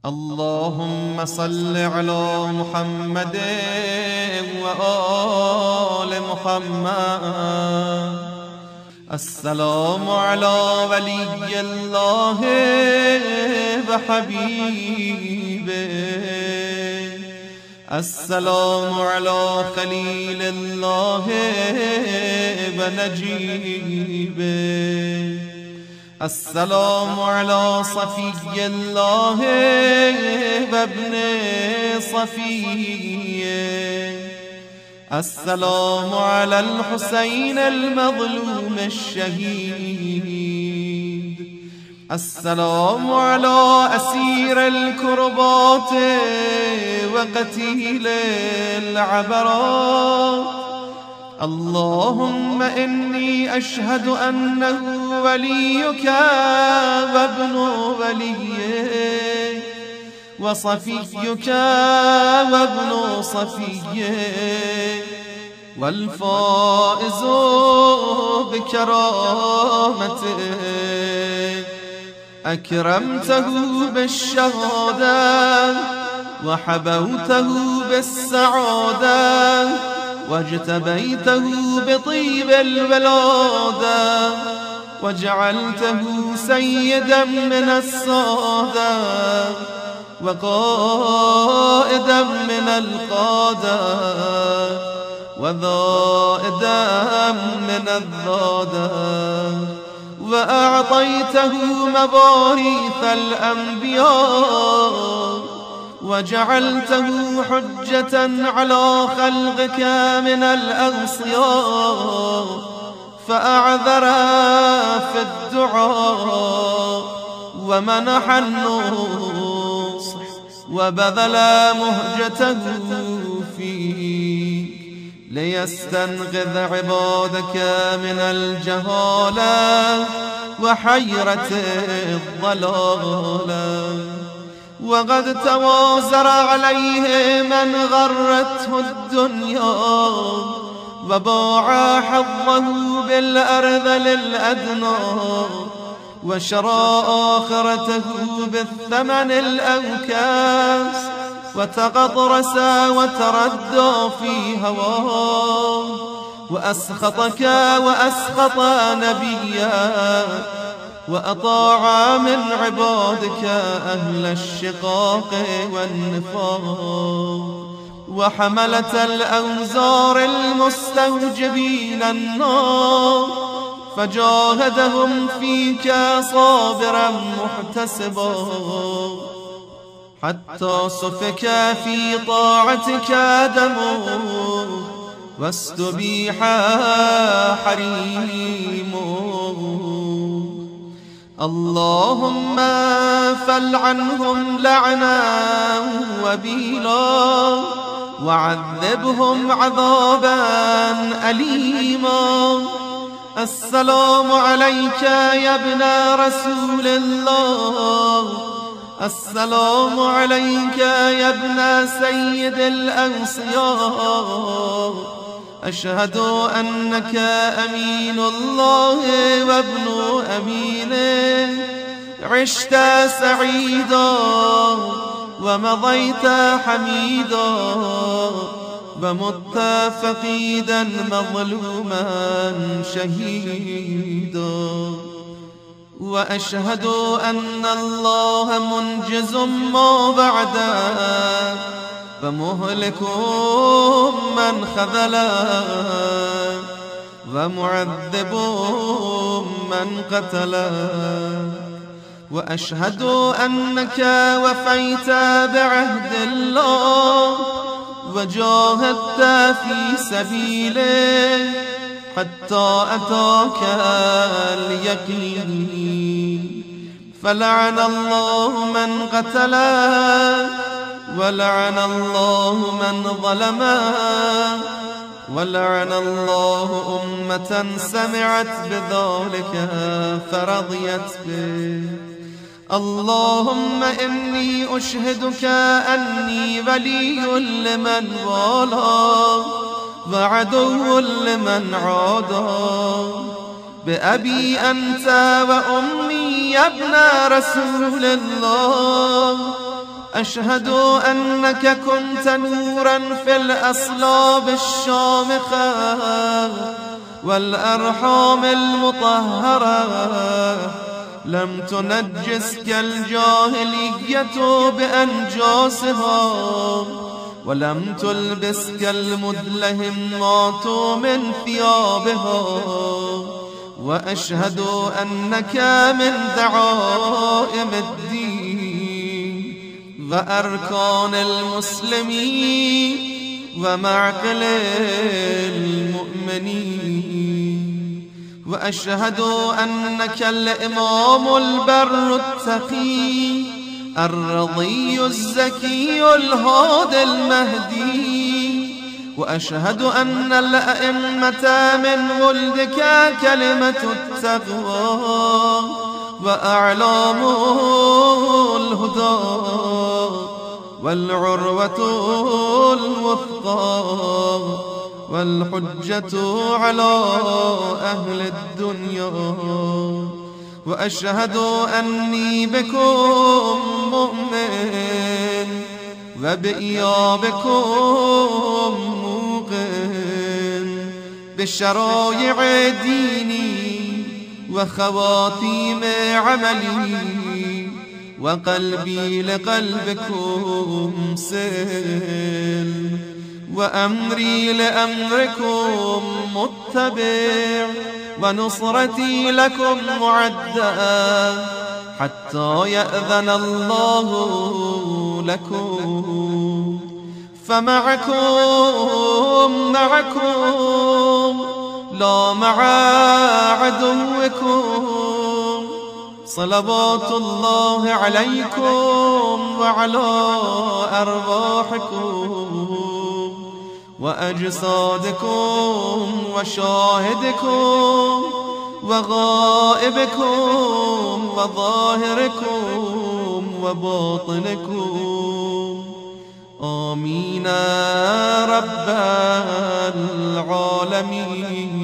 اللهم صل على محمد وآل محمد. السلام على ولي الله وحبيبه، السلام على خليل الله ونجيبه، السلام على صفي الله وابن صفيه، السلام على الحسين المظلوم الشهيد، السلام على أسير الكربات وقتيل العبرات. اللهم إني أشهد أنه وليك وابن وليه وصفيك وابن صفيه والفائز بكرامته، أكرمته بالشهادة وحبوته بالسعادة واجتبيته بطيب الولادة وجعلته سيدا من السادة وقائدا من القادة وذائدا من الذادة، وأعطيته مواريث الأنبياء وجعلته حجة على خلقك من الأغصياء، فأعذر في الدعاء ومنح النصح وبذل مهجته فيك ليستنقذ عبادك من الجهالة وحيرة الضلالة. وقد توازر عليه من غرته الدنيا وباع حظه بالأرذل الأدنى وشرى آخرته بالثمن الأوكاس وتغطرس وتردى في هواه وأسخطك وأسخط نبيا وأطاع من عبادك أهل الشقاق والنفاق وحملة الأوزار المستوجبين النار، فجاهدهم فيك صابرا محتسبا حتى سفك في طاعتك دمه واستبيح حريمه. اللهم فلعنهم لعنا وبيلا وعذبهم عذابا أليما. السلام عليك يا ابن رسول الله، السلام عليك يا ابن سيد الأنصياء، أشهد أنك أمين الله وابن أمينه، عشت سعيدا ومضيت حميدا ومت فقيدا مظلوما شهيدا. وأشهد أن الله منجز ما بعده ومهلك من خذله ومعذب من قتله. وأشهد أنك وفيت بعهد الله وجاهدت في سبيله حتى أتاك اليقين، فلعن الله من قتله ولعن الله من ظلمه ولعن الله أمة سمعت بذلك فرضيت به. اللهم إني أشهدك أني ولي لمن والاه وعدو لمن عاداه، بأبي أنت وأمي يا ابن رسول الله، أشهد أنك كنت نورا في الأصلاب الشامخة والأرحام المطهرة، لم تنجسك الجاهلية بأنجاسها، ولم تلبسك المدلهمات من ثيابها. وأشهد أنك من دعائم الدين وأركان المسلمين ومعقل المؤمنين. وأشهد أنك الإمام البر التقي الرضي الزكي الهادي المهدي. وأشهد أن الأئمة من ولدك كلمة التقوى وأعلام الهدى والعروة الوثقى والحجة على أهل الدنيا. وأشهد أني بكم مؤمن وبإيابكم موقن بشرائع ديني وخواتيم عملي، وقلبي لقلبكم سل، وأمري لأمركم متبع، ونصرتي لكم معدة حتى يأذن الله لكم. فمعكم لا مع عدوكم. صلوات الله عليكم وعلى أرواحكم وأجسادكم وشاهدكم وغائبكم وظاهركم وباطنكم. آمين رب العالمين.